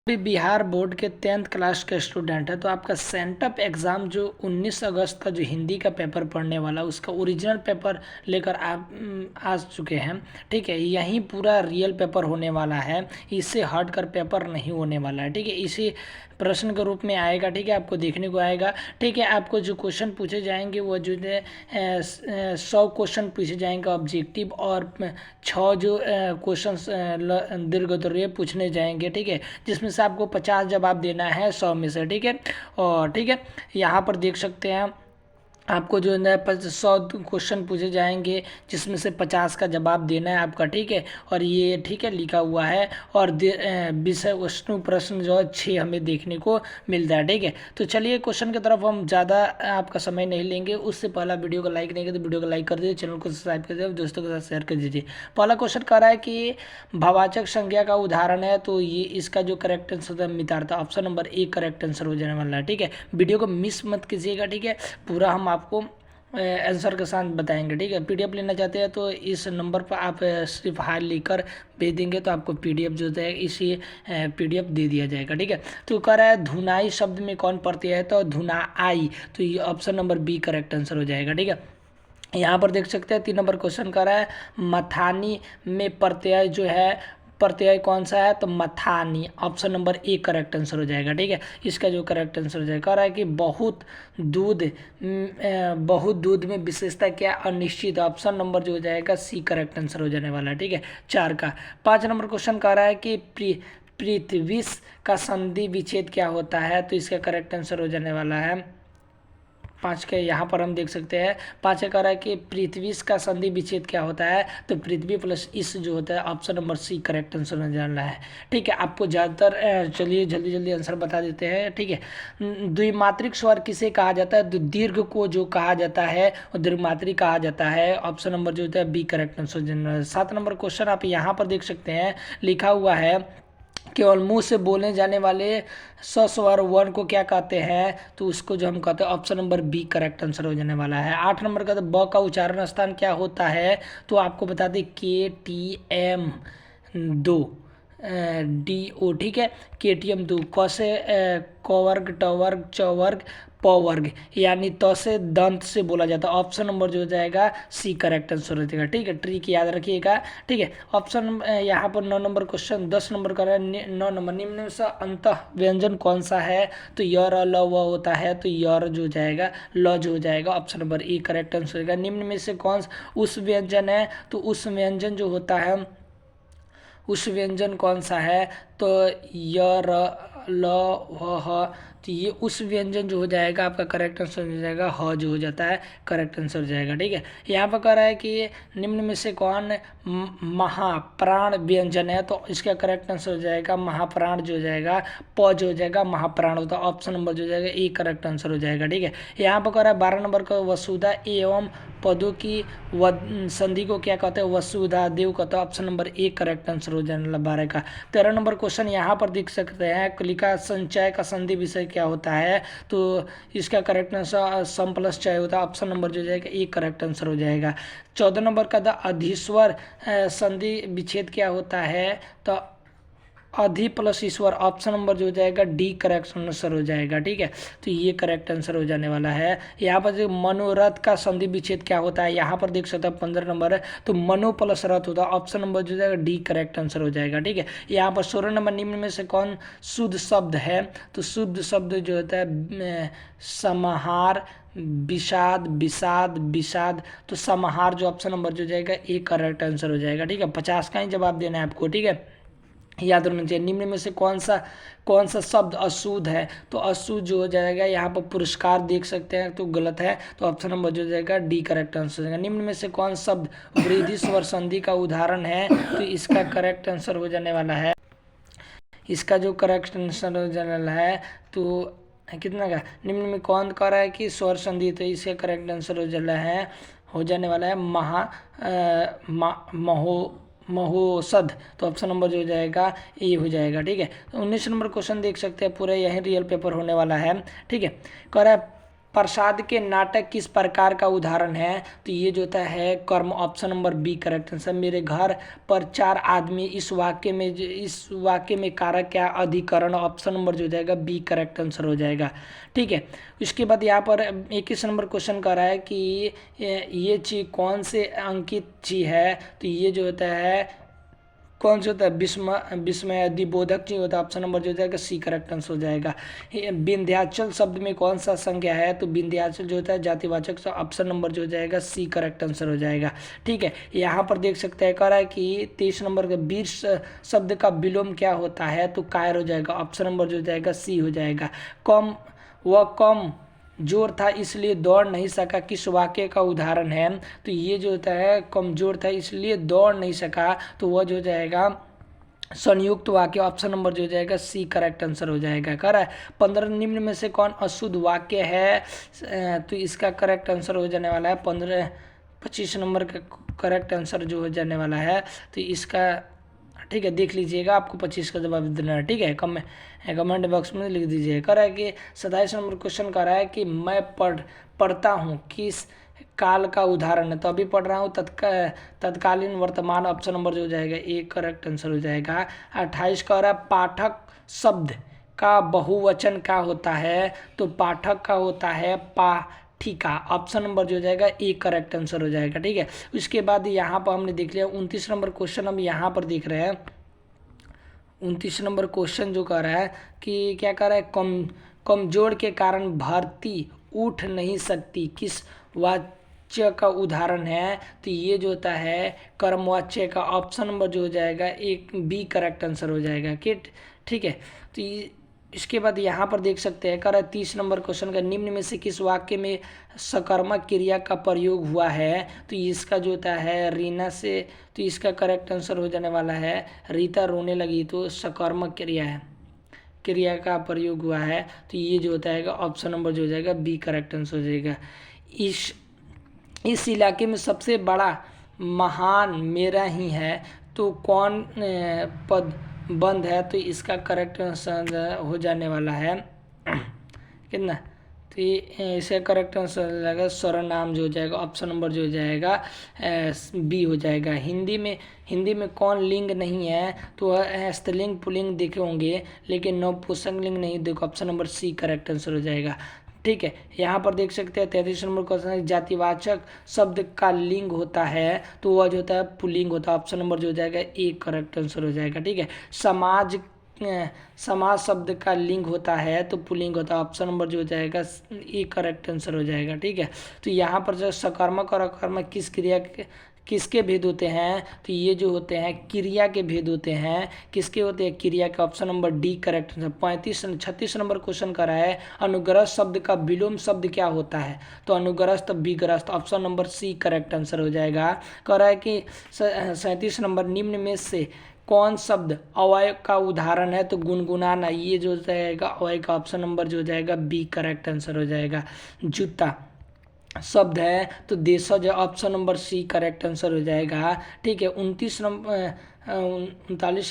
भी बिहार बोर्ड के 10th class का स्टूडेंट है तो आपका सेंटअप एग्ज़ाम जो 19 अगस्त का जो हिंदी का पेपर पढ़ने वाला उसका ओरिजिनल पेपर लेकर आप आ चुके हैं। ठीक है, यही पूरा रियल पेपर होने वाला है, इससे हट कर पेपर नहीं होने वाला है। ठीक है, इसी प्रश्न के रूप में आएगा। ठीक है, आपको देखने को आएगा। ठीक है, आपको जो क्वेश्चन पूछे जाएंगे वो जो है 100 क्वेश्चन पूछे जाएंगे ऑब्जेक्टिव, और 6 जो क्वेश्चन दीर्घोत्तरीय पूछने जाएंगे। ठीक है, जिसमें से आपको 50 जवाब देना है 100 में से। ठीक है, और ठीक है, यहाँ पर देख सकते हैं आपको जो है 100 क्वेश्चन पूछे जाएंगे जिसमें से 50 का जवाब देना है आपका। ठीक है, और ये ठीक है लिखा हुआ है, और विषय वस्तु प्रश्न जो है 6 हमें देखने को मिलता है। ठीक है, तो चलिए क्वेश्चन की तरफ हम ज़्यादा आपका समय नहीं लेंगे। उससे पहला वीडियो को लाइक नहीं किया तो वीडियो को लाइक कर दीजिए, चैनल को सब्सक्राइब कर दीजिए, दोस्तों के साथ शेयर कर दीजिए। पहला क्वेश्चन कह रहा है कि भावाचक संज्ञा का उदाहरण है, तो ये इसका जो करेक्ट आंसर है मितार्थता, option number A correct answer हो जाने वाला है। ठीक है, वीडियो को मिस मत कीजिएगा। ठीक है, पूरा हम आपको आंसर के साथ बताएंगे। ठीक है, पीडीएफ लेना चाहते हैं तो इस नंबर पर आप सिर्फ हाल लिखकर भेज देंगे तो आपको पीडीएफ जो है इसी पीडीएफ दे दिया जाएगा। ठीक है, तो कह रहा है धुनाई शब्द में कौन प्रत्यय है, तो धुनाई, तो ये option number B correct answer हो जाएगा। ठीक है, यहाँ पर देख सकते हैं 3 नंबर क्वेश्चन कर रहा है मथानी में प्रत्यय जो है प्रत्यय कौन सा है, तो मथानी, option number A correct answer हो जाएगा। ठीक है, इसका जो करेक्ट आंसर हो जाएगा कह रहा है कि बहुत दूध में विशेषता क्या अनिश्चित, ऑप्शन नंबर जो हो जाएगा सी करेक्ट आंसर हो जाने वाला है। ठीक है, 4 का। 5 नंबर क्वेश्चन कह रहा है कि पृथ्वी का संधि विच्छेद क्या होता है, तो इसका करेक्ट आंसर हो जाने वाला है 5 के। यहाँ पर हम देख सकते हैं 5 कह रहा है कि पृथ्वी का संधि विच्छेद क्या होता है, तो पृथ्वी प्लस इस जो होता है option number C correct answer में जाना है। ठीक है, आपको ज़्यादातर चलिए जल्दी जल्दी आंसर बता देते हैं। ठीक है, द्विमात्रिक स्वर किसे कहा जाता है, तो दीर्घ को जो कहा जाता है वो द्विमात्रिक कहा जाता है, ऑप्शन नंबर जो होता है बी करेक्ट आंसर जाना है। 7 नंबर क्वेश्चन आप यहाँ पर देख सकते हैं लिखा हुआ है केवल मुंह से बोलने जाने वाले सस्वर वर्ण को क्या कहते हैं, तो उसको जो हम कहते हैं option number B correct answer हो जाने वाला है। 8 नंबर का तो ब का उच्चारण स्थान क्या होता है, तो आपको बता दें KTM 2 DO। ठीक है, KTM 2 क से क वर्ग ट वर्ग च वर्ग प वर्ग, यानी त से दंत से बोला जाता है, ऑप्शन नंबर जो हो जाएगा सी करेक्ट आंसर हो जाएगा। ठीक है, ट्रिक याद रखिएगा। ठीक है, ऑप्शन यहाँ पर 9 नंबर क्वेश्चन 10 नंबर का है 9 नंबर निम्न में से अंतः व्यंजन कौन सा है, तो य र ल व होता है, तो य जो हो जाएगा ल जो हो जाएगा, ऑप्शन नंबर ई करेक्ट आंसर होगा। निम्न में से कौन उस व्यंजन है, तो उस व्यंजन जो होता है उस व्यंजन कौन सा है, तो य र ल व ह, तो ये उस व्यंजन जो हो जाएगा आपका करेक्ट आंसर हो जाएगा ह जो हो जाता है करेक्ट आंसर हो जाएगा। ठीक है, यहाँ पर कह रहा है कि निम्न में से कौन महाप्राण व्यंजन है, तो इसका करेक्ट आंसर हो जाएगा महाप्राण जो हो जाएगा प जो हो जाएगा महाप्राण होता है, ऑप्शन नंबर जो हो जाएगा ए करेक्ट आंसर हो जाएगा। ठीक है, यहाँ पर कह रहा है 12 नंबर का वसुधा एवं पदों की संधि को क्या कहते हैं, वसुधा देव कहते हैं, option number A correct answer हो जाने वाला 12 का। 13 नंबर क्वेश्चन यहाँ पर देख सकते हैं लिखा संचय का संधि विषय क्या होता है, तो इसका करेक्ट आंसर सम प्लस चय होता है, ऑप्शन नंबर जो जाएगा ए करेक्ट आंसर हो जाएगा। 14 नंबर का द अधिस्वर संधि विच्छेद क्या होता है, तो अधि प्लस ईश्वर, ऑप्शन नंबर जो हो जाएगा डी करेक्ट आंसर हो जाएगा। ठीक है, तो ये करेक्ट आंसर हो जाने वाला है। यहाँ पर जो मनोरथ का संधि विच्छेद क्या होता है, यहाँ पर देख सकते हैं 15 नंबर है, तो मनो प्लस रथ होता है, ऑप्शन नंबर जो जाएगा डी करेक्ट आंसर हो जाएगा। ठीक है, यहाँ पर 16 नंबर निम्न में से कौन शुद्ध शब्द है, तो शुद्ध शब्द जो होता है समाहार विषाद विषाद विषाद, तो समाहार जो ऑप्शन नंबर जो जाएगा ए करेक्ट आंसर हो जाएगा। ठीक है, 50 का ही जवाब देना है आपको। ठीक है, याद रखना चाहिए निम्न में से कौन सा शब्द अशुद्ध है, तो अशुद्ध जो हो जाएगा यहाँ पर पुरस्कार देख सकते हैं तो गलत है, तो ऑप्शन नंबर जो हो जाएगा डी करेक्ट आंसर हो जाएगा। निम्न में से कौन शब्द वृद्धि स्वर संधि का उदाहरण है, तो इसका करेक्ट आंसर हो जाने वाला है, इसका जो करेक्ट आंसर हो जाने वाला है तो कितना का, निम्न में कौन कह रहा है कि स्वर संधि, तो इसका करेक्ट आंसर हो जाने वाला है महोषध, तो ऑप्शन नंबर जो हो जाएगा ए हो जाएगा। ठीक है, तो 19 नंबर क्वेश्चन देख सकते हैं पूरा यही रियल पेपर होने वाला है। ठीक है, कह रहा है प्रसाद के नाटक किस प्रकार का उदाहरण है? तो ये जो होता है कर्म, option number B correct answer. मेरे घर पर 4 आदमी, इस वाक्य में कारक क्या? अधिकरण, ऑप्शन नंबर जो हो जाएगा बी करेक्ट आंसर हो जाएगा। ठीक है, उसके बाद यहाँ पर 21 नंबर क्वेश्चन कर रहा है कि ये चीज कौन से अंकित चीज है? तो ये जो होता है कौन सा होता है? विस्मय दिबोधक चीज होता है, ऑप्शन नंबर जो हो जाएगा सी करेक्ट आंसर हो जाएगा। विंध्याचल शब्द में कौन सा संज्ञा है? तो विंध्याचल जो होता है जातिवाचक, ऑप्शन नंबर जो हो जाएगा सी करेक्ट आंसर हो जाएगा। ठीक है, यहाँ पर देख सकते हैं कह रहा है कि 23 नंबर का वीर शब्द का विलोम क्या होता है? तो कायर हो जाएगा, ऑप्शन नंबर जो हो जाएगा सी हो जाएगा। कम जोर था इसलिए दौड़ नहीं सका, किस वाक्य का उदाहरण है? तो ये जो होता है कमजोर था इसलिए दौड़ नहीं सका, तो वह जो हो जाएगा संयुक्त वाक्य, ऑप्शन नंबर जो हो जाएगा सी करेक्ट आंसर हो जाएगा। कह रहा है 15 निम्न में से कौन अशुद्ध वाक्य है? तो इसका करेक्ट आंसर हो जाने वाला है 25 नंबर का करेक्ट आंसर जो हो जाने वाला है। तो इसका ठीक है देख लीजिएगा, आपको 25 का जवाब देना है। ठीक है, कमेंट बॉक्स में लिख दीजिए। कह रहा है कि 27 नंबर क्वेश्चन कर रहा है कि मैं पढ़ता हूँ किस काल का उदाहरण है? तो अभी पढ़ रहा हूँ तत्कालीन वर्तमान, ऑप्शन नंबर जो हो जाएगा एक करेक्ट आंसर हो जाएगा। 28 कह रहा है पाठक शब्द का बहुवचन क्या होता है? तो पाठक का होता है पाठिका, ऑप्शन नंबर जो हो जाएगा ए करेक्ट आंसर हो जाएगा। ठीक है, उसके बाद यहाँ पर हमने देख लिया 29 नंबर क्वेश्चन हम यहाँ पर देख रहे हैं। 29 नंबर क्वेश्चन जो कह रहा है कि क्या कह रहा है कमजोर के कारण भारती उठ नहीं सकती, किस वाच्य का उदाहरण है? तो ये जो होता है कर्मवाच्य का, ऑप्शन नंबर जो हो जाएगा एक बी करेक्ट आंसर हो जाएगा। ठीक है, तो इसके बाद यहाँ पर देख सकते हैं कर 30 नंबर क्वेश्चन का निम्न में से किस वाक्य में सकर्मक क्रिया का प्रयोग हुआ है? तो इसका जो होता है रीना से, तो इसका करेक्ट आंसर हो जाने वाला है रीता रोने लगी, तो सकर्मक क्रिया का प्रयोग हुआ है। तो ये जो होता है ऑप्शन नंबर जो हो जाएगा बी करेक्ट आंसर हो जाएगा। इस इलाके में सबसे बड़ा महान मेरा ही है, तो कौन पद बंद है? तो इसका करेक्ट आंसर हो जाने वाला है कितना? तो ये इसका करेक्ट आंसर हो जाएगा सर्वनाम जो हो जाएगा, ऑप्शन नंबर जो हो जाएगा बी हो जाएगा। हिंदी में कौन लिंग नहीं है? तो स्त्रीलिंग पुल्लिंग देखे होंगे लेकिन नपुंसक लिंग नहीं, देखो option number C correct answer हो जाएगा। ठीक है, यहाँ पर देख सकते हैं 33 नंबर क्वेश्चन जातिवाचक शब्द का लिंग होता है, तो वह जो होता है पुल्लिंग होता है, ऑप्शन नंबर जो हो जाएगा ए करेक्ट आंसर हो जाएगा। ठीक है, समाज शब्द का लिंग होता है तो पुल्लिंग होता है, ऑप्शन नंबर जो हो जाएगा ए करेक्ट आंसर हो जाएगा। ठीक है, तो यहाँ पर जो सकर्मक और अकर्मक किसके भेद होते हैं? तो ये जो होते हैं क्रिया के भेद होते हैं। किसके होते हैं? क्रिया के, option number D correct. 36 number question कर रहा है अनुग्रस्त शब्द का विलोम शब्द क्या होता है? तो अनुग्रस्त विग्रस्त, option number C correct answer हो जाएगा। कह रहा है कि 37 नंबर निम्न में से कौन शब्द अवयव का उदाहरण है? तो गुनगुनाना, ये जो जाएगा अवयव का, ऑप्शन नंबर जो हो जाएगा बी करेक्ट आंसर हो जाएगा। जूता शब्द है तो देशज, option number C correct answer हो जाएगा। ठीक है, 39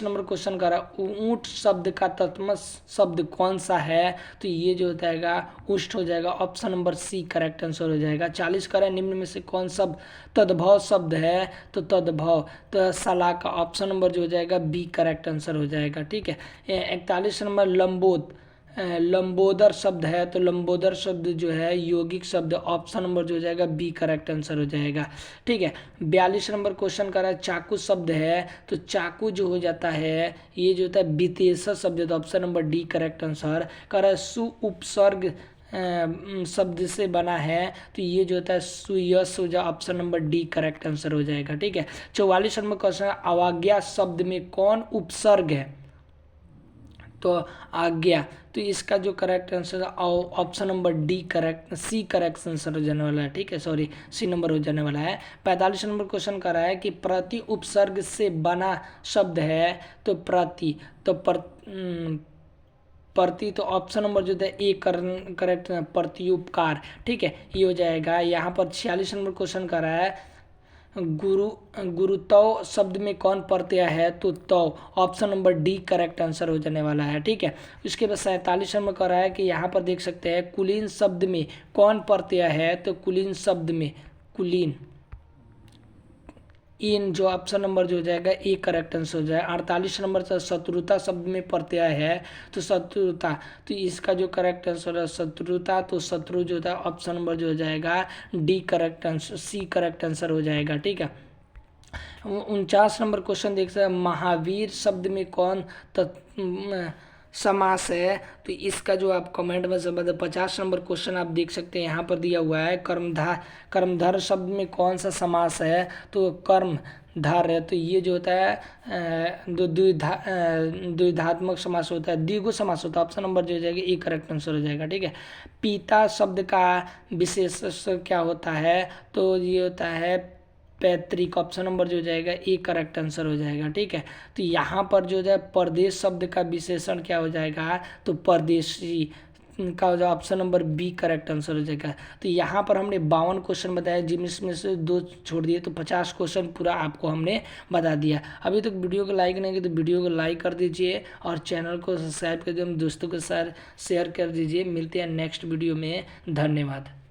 नंबर क्वेश्चन का ऊंट शब्द का तत्सम शब्द कौन सा है? तो ये जो हो जाएगा उष्ट हो जाएगा, option number C correct answer हो जाएगा। 40 का निम्न में से कौन शब्द तद्भव शब्द है? तो तद्भव तो सला का, ऑप्शन नंबर जो हो जाएगा बी करेक्ट आंसर हो जाएगा। ठीक है, 41 नंबर लंबोदर शब्द है तो लंबोदर शब्द जो है यौगिक शब्द, ऑप्शन नंबर जो हो जाएगा बी करेक्ट आंसर हो जाएगा। ठीक है, 42 नंबर क्वेश्चन कर रहा है चाकू शब्द है तो चाकू जो हो जाता है ये जो होता है विशेषण शब्द, तो option number D correct answer. कर रहा है सु उपसर्ग शब्द से बना है तो ये जो होता है सुयस हो जाए, option number D correct answer हो जाएगा। ठीक है, 44 नंबर क्वेश्चन अवज्ञा शब्द में कौन उपसर्ग है? तो आज्ञा, तो इसका जो करेक्ट आंसर है option number D correct, C correct answer हो जाने वाला है। ठीक है, सॉरी सी नंबर हो जाने वाला है। 45 नंबर क्वेश्चन कर रहा है कि प्रति उपसर्ग से बना शब्द है तो प्रति, तो प्रति तो ऑप्शन नंबर जो है ए करेक्ट प्रति उपकार। ठीक है, ये हो जाएगा। यहाँ पर 46 नंबर क्वेश्चन कर रहा है गुरु गुरुत्व शब्द में कौन प्रत्यय है? तो तव, option number D correct answer हो जाने वाला है। ठीक है, उसके बाद 47 नंबर कर रहा है कि यहाँ पर देख सकते हैं कुलीन शब्द में कौन प्रत्यय है? तो कुलीन शब्द में कुलीन इन, जो ऑप्शन नंबर जो हो जाएगा ए करेक्ट आंसर हो जाएगा। 48 नंबर से शत्रुता शब्द में प्रत्यय है तो शत्रुता, तो इसका जो करेक्ट आंसर है शत्रुता, तो शत्रु जो होता है ऑप्शन नंबर जो हो जाएगा D correct answer, C correct answer हो जाएगा। ठीक है, 49 नंबर क्वेश्चन देख सकते हैं महावीर शब्द में कौन समास है? तो इसका जो आप कमेंट में समझ, 50 नंबर क्वेश्चन आप देख सकते हैं यहाँ पर दिया हुआ है कर्मधार शब्द में कौन सा समास है? तो कर्मधार है, तो ये जो होता है द्विधात्मक समास होता है, द्विगु समास होता है, ऑप्शन नंबर जो हो जाएगा ए करेक्ट आंसर हो जाएगा। ठीक है, पिता शब्द का विशेष क्या होता है? तो ये होता है पैतृक, ऑप्शन नंबर जो हो जाएगा ए करेक्ट आंसर हो जाएगा। ठीक है, तो यहाँ पर जो है परदेश शब्द का विशेषण क्या हो जाएगा? तो परदेशी का हो जाएगा, option number B correct answer हो जाएगा। तो यहाँ पर हमने 52 क्वेश्चन बताया, जिनमें से 2 छोड़ दिए, तो 50 क्वेश्चन पूरा आपको हमने बता दिया। अभी तक वीडियो को लाइक नहीं किया तो वीडियो को लाइक कर दीजिए और चैनल को सब्सक्राइब कर दीजिए, दोस्तों के साथ शेयर कर दीजिए। मिलते हैं नेक्स्ट वीडियो में, धन्यवाद।